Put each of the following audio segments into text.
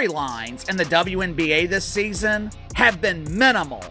storylines in the WNBA this season have been minimal.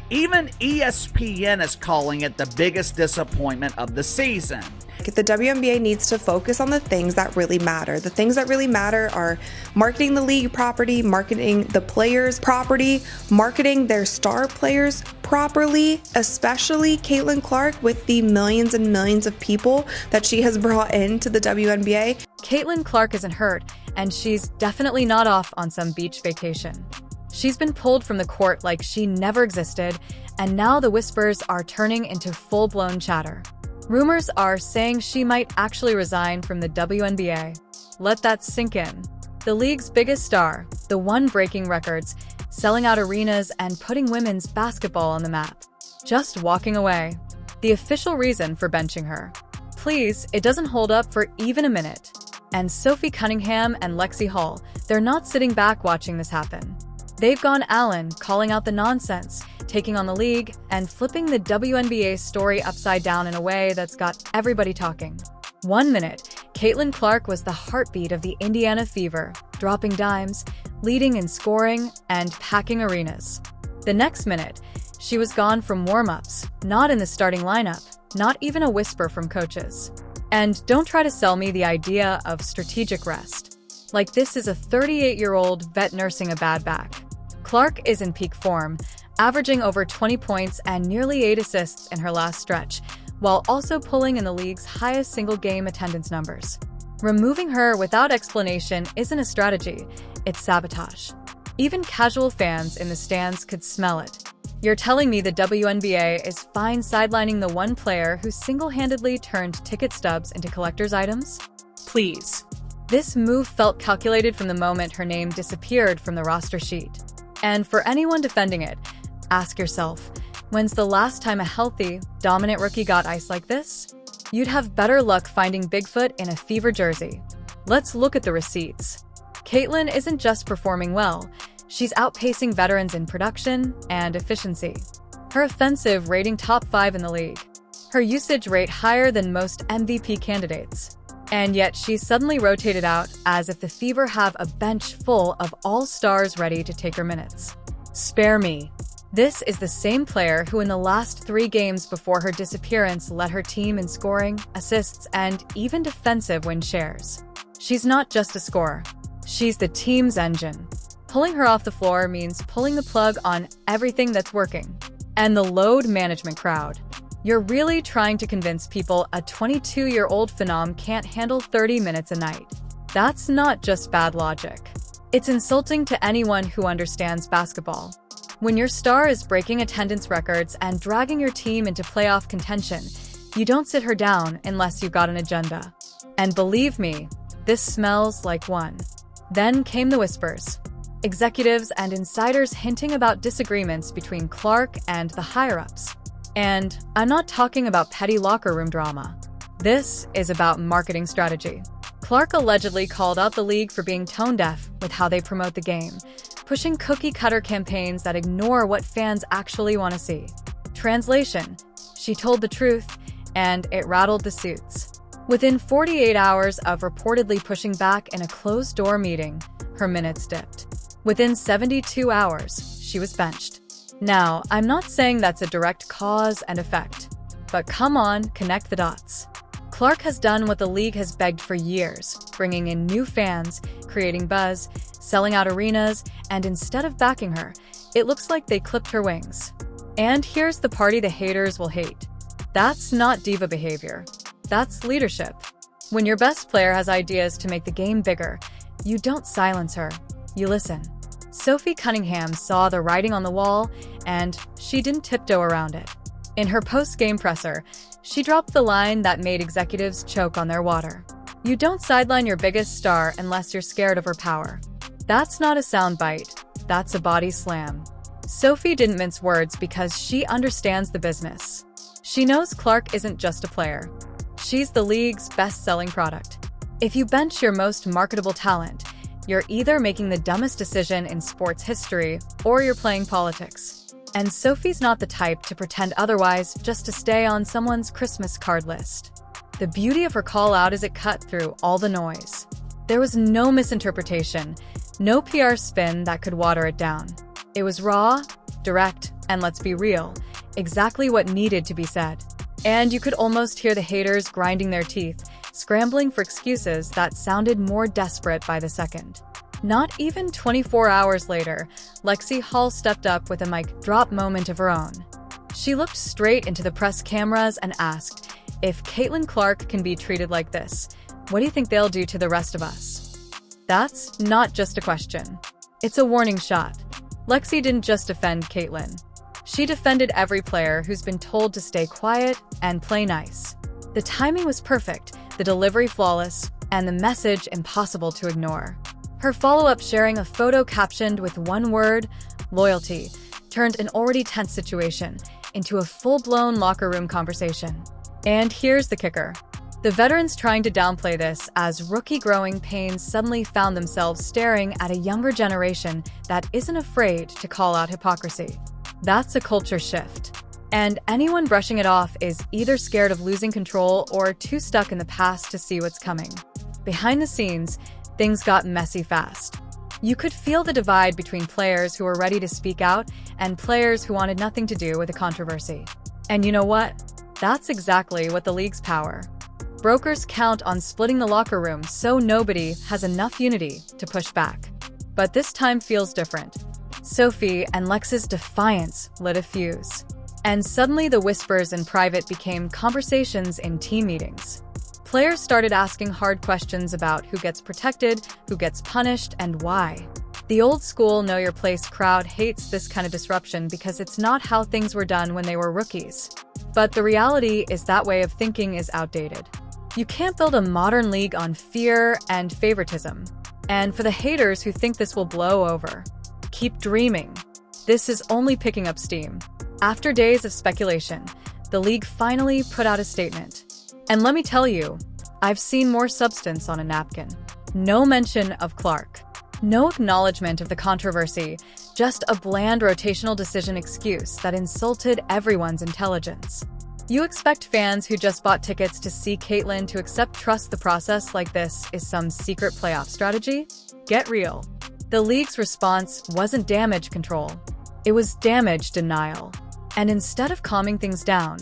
Even ESPN is calling it the biggest disappointment of the season. The WNBA needs to focus on the things that really matter. The things that really matter are marketing the league property, marketing the players property, marketing their star players properly, especially Caitlin Clark with the millions and millions of people that she has brought into the WNBA. Caitlin Clark isn't hurt, and she's definitely not off on some beach vacation. She's been pulled from the court like she never existed, and now the whispers are turning into full-blown chatter. Rumors are saying she might actually resign from the WNBA. Let that sink in. The league's biggest star, the one breaking records, selling out arenas and putting women's basketball on the map, just walking away. The official reason for benching her. Please, it doesn't hold up for even a minute. And Sophie Cunningham and Lexi Hall, they're not sitting back watching this happen. They've gone Allen, calling out the nonsense, taking on the league, and flipping the WNBA story upside down in a way that's got everybody talking. 1 minute, Caitlin Clark was the heartbeat of the Indiana Fever, dropping dimes, leading in scoring, and packing arenas. The next minute, she was gone from warm-ups, not in the starting lineup, not even a whisper from coaches. And don't try to sell me the idea of strategic rest. Like this is a 38-year-old vet nursing a bad back. Clark is in peak form, averaging over 20 points and nearly 8 assists in her last stretch, while also pulling in the league's highest single-game attendance numbers. Removing her without explanation isn't a strategy, it's sabotage. Even casual fans in the stands could smell it. You're telling me the WNBA is fine sidelining the one player who single-handedly turned ticket stubs into collector's items? Please. This move felt calculated from the moment her name disappeared from the roster sheet. And for anyone defending it, ask yourself, when's the last time a healthy, dominant rookie got ice like this? You'd have better luck finding Bigfoot in a Fever jersey. Let's look at the receipts. Caitlin isn't just performing well, she's outpacing veterans in production and efficiency. Her offensive rating top 5 in the league. Her usage rate higher than most MVP candidates. And yet she's suddenly rotated out as if the Fever have a bench full of all-stars ready to take her minutes. Spare me. This is the same player who in the last 3 games before her disappearance led her team in scoring, assists, and even defensive win shares. She's not just a scorer. She's the team's engine. Pulling her off the floor means pulling the plug on everything that's working. And the load management crowd. You're really trying to convince people a 22-year-old phenom can't handle 30 minutes a night. That's not just bad logic. It's insulting to anyone who understands basketball. When your star is breaking attendance records and dragging your team into playoff contention, you don't sit her down unless you've got an agenda. And believe me, this smells like one. Then came the whispers. Executives and insiders hinting about disagreements between Clark and the higher-ups. And I'm not talking about petty locker room drama. This is about marketing strategy. Clark allegedly called out the league for being tone-deaf with how they promote the game, pushing cookie-cutter campaigns that ignore what fans actually want to see. Translation: she told the truth, and it rattled the suits. Within 48 hours of reportedly pushing back in a closed-door meeting, her minutes dipped. Within 72 hours, she was benched. Now, I'm not saying that's a direct cause and effect, but come on, connect the dots. Clark has done what the league has begged for years, bringing in new fans, creating buzz, selling out arenas, and instead of backing her, it looks like they clipped her wings. And here's the party the haters will hate. That's not diva behavior. That's leadership. When your best player has ideas to make the game bigger, you don't silence her, you listen. Sophie Cunningham saw the writing on the wall, and she didn't tiptoe around it. In her post-game presser, she dropped the line that made executives choke on their water. You don't sideline your biggest star unless you're scared of her power. That's not a soundbite, that's a body slam. Sophie didn't mince words because she understands the business. She knows Clark isn't just a player. She's the league's best-selling product. If you bench your most marketable talent, you're either making the dumbest decision in sports history or you're playing politics. And Sophie's not the type to pretend otherwise just to stay on someone's Christmas card list. The beauty of her call out is it cut through all the noise. There was no misinterpretation, no PR spin that could water it down. It was raw, direct, and let's be real, exactly what needed to be said. And you could almost hear the haters grinding their teeth, scrambling for excuses that sounded more desperate by the second. Not even 24 hours later, Lexi Hall stepped up with a mic drop moment of her own. She looked straight into the press cameras and asked, "If Caitlin Clark can be treated like this, what do you think they'll do to the rest of us?" That's not just a question. It's a warning shot. Lexi didn't just defend Caitlin. She defended every player who's been told to stay quiet and play nice. The timing was perfect, the delivery flawless, and the message impossible to ignore. Her follow-up sharing a photo captioned with one word, loyalty, turned an already tense situation into a full-blown locker room conversation. And here's the kicker. The veterans trying to downplay this as rookie growing pains suddenly found themselves staring at a younger generation that isn't afraid to call out hypocrisy. That's a culture shift. And anyone brushing it off is either scared of losing control or too stuck in the past to see what's coming. Behind the scenes, things got messy fast. You could feel the divide between players who were ready to speak out and players who wanted nothing to do with the controversy. And you know what? That's exactly what the league's power. Brokers count on splitting the locker room so nobody has enough unity to push back. But this time feels different. Sophie and Lex's defiance lit a fuse. And suddenly the whispers in private became conversations in team meetings. Players started asking hard questions about who gets protected, who gets punished, and why. The old school know your place crowd hates this kind of disruption because it's not how things were done when they were rookies. But the reality is that way of thinking is outdated. You can't build a modern league on fear and favoritism. And for the haters who think this will blow over, keep dreaming. This is only picking up steam. After days of speculation, the league finally put out a statement. And let me tell you, I've seen more substance on a napkin. No mention of Clark. No acknowledgement of the controversy, just a bland rotational decision excuse that insulted everyone's intelligence. You expect fans who just bought tickets to see Caitlin to trust the process like this is some secret playoff strategy? Get real. The league's response wasn't damage control. It was damage denial. And instead of calming things down,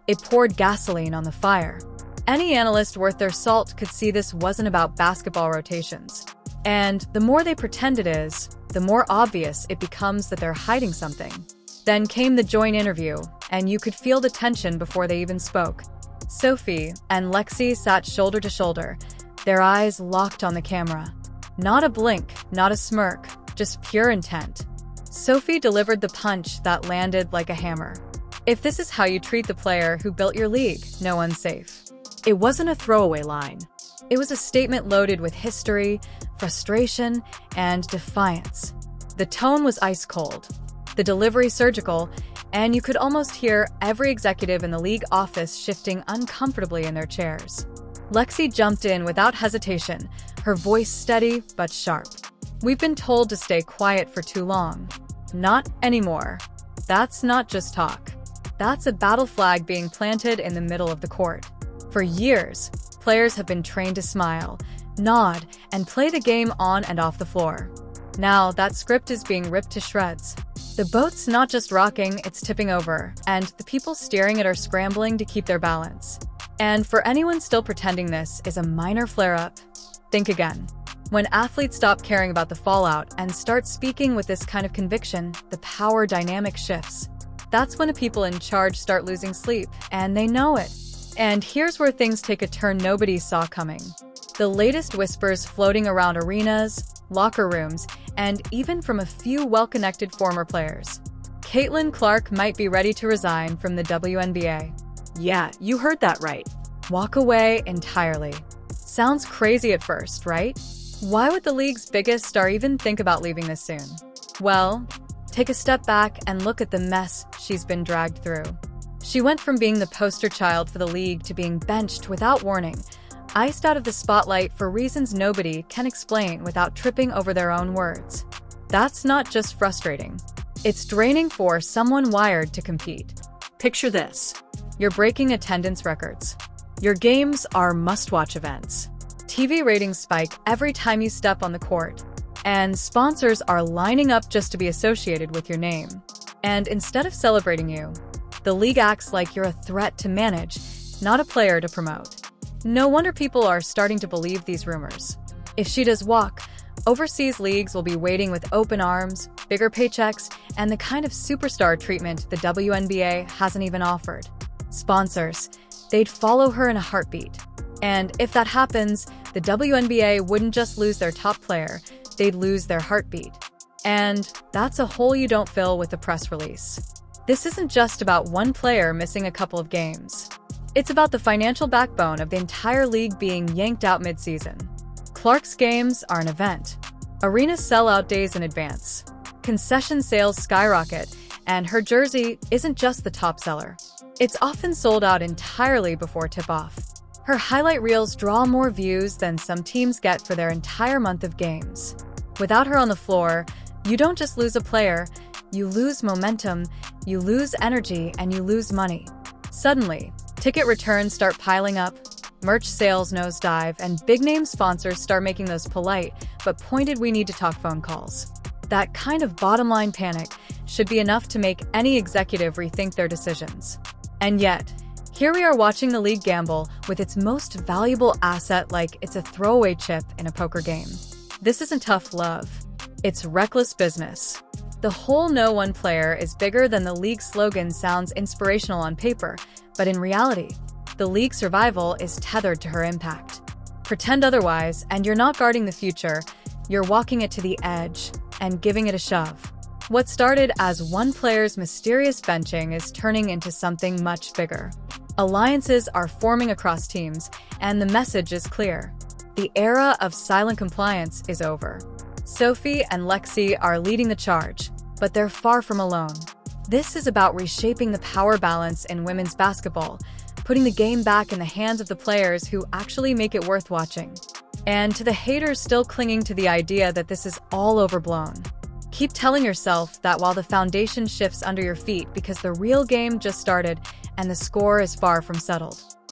it poured gasoline on the fire. Any analyst worth their salt could see this wasn't about basketball rotations. And the more they pretend it is, the more obvious it becomes that they're hiding something. Then came the joint interview, and you could feel the tension before they even spoke. Sophie and Lexi sat shoulder to shoulder, their eyes locked on the camera. Not a blink, not a smirk, just pure intent. Sophie delivered the punch that landed like a hammer. If this is how you treat the player who built your league, no one's safe. It wasn't a throwaway line. It was a statement loaded with history, frustration, and defiance. The tone was ice cold, the delivery surgical, and you could almost hear every executive in the league office shifting uncomfortably in their chairs. Lexi jumped in without hesitation, her voice steady but sharp. "We've been told to stay quiet for too long. Not anymore. That's not just talk. That's a battle flag being planted in the middle of the court. For years, players have been trained to smile, nod, and play the game on and off the floor. Now that script is being ripped to shreds. The boat's not just rocking, it's tipping over, and the people steering it are scrambling to keep their balance. And for anyone still pretending this is a minor flare-up, think again. When athletes stop caring about the fallout and start speaking with this kind of conviction, the power dynamic shifts. That's when the people in charge start losing sleep, and they know it. And here's where things take a turn nobody saw coming. The latest whispers floating around arenas, locker rooms, and even from a few well-connected former players. Caitlin Clark might be ready to resign from the WNBA. Yeah, you heard that right. Walk away entirely. Sounds crazy at first, right? Why would the league's biggest star even think about leaving this soon? Well, take a step back and look at the mess she's been dragged through. She went from being the poster child for the league to being benched without warning, iced out of the spotlight for reasons nobody can explain without tripping over their own words. That's not just frustrating. It's draining for someone wired to compete. Picture this. You're breaking attendance records. Your games are must-watch events. TV ratings spike every time you step on the court, and sponsors are lining up just to be associated with your name. And instead of celebrating you, the league acts like you're a threat to manage, not a player to promote. No wonder people are starting to believe these rumors. If she does walk, overseas leagues will be waiting with open arms, bigger paychecks, and the kind of superstar treatment the WNBA hasn't even offered. Sponsors, they'd follow her in a heartbeat. And if that happens, the WNBA wouldn't just lose their top player, they'd lose their heartbeat. And that's a hole you don't fill with a press release. This isn't just about one player missing a couple of games. It's about the financial backbone of the entire league being yanked out mid-season. Clark's games are an event. Arenas sell out days in advance. Concession sales skyrocket, and her jersey isn't just the top seller. It's often sold out entirely before tip-off. Her highlight reels draw more views than some teams get for their entire month of games. Without her on the floor, you don't just lose a player, you lose momentum, you lose energy, and you lose money. Suddenly, ticket returns start piling up, merch sales nosedive, and big-name sponsors start making those polite but pointed "we need to talk" phone calls. That kind of bottom-line panic should be enough to make any executive rethink their decisions. And yet, here we are watching the league gamble with its most valuable asset like it's a throwaway chip in a poker game. This isn't tough love. It's reckless business. The whole "no one player is bigger than the league" slogan sounds inspirational on paper, but in reality, the league's survival is tethered to her impact. Pretend otherwise, and you're not guarding the future, you're walking it to the edge and giving it a shove. What started as one player's mysterious benching is turning into something much bigger. Alliances are forming across teams, and the message is clear. The era of silent compliance is over. Sophie and Lexi are leading the charge, but they're far from alone. This is about reshaping the power balance in women's basketball, putting the game back in the hands of the players who actually make it worth watching. And to the haters still clinging to the idea that this is all overblown, keep telling yourself that while the foundation shifts under your feet because the real game just started and the score is far from settled.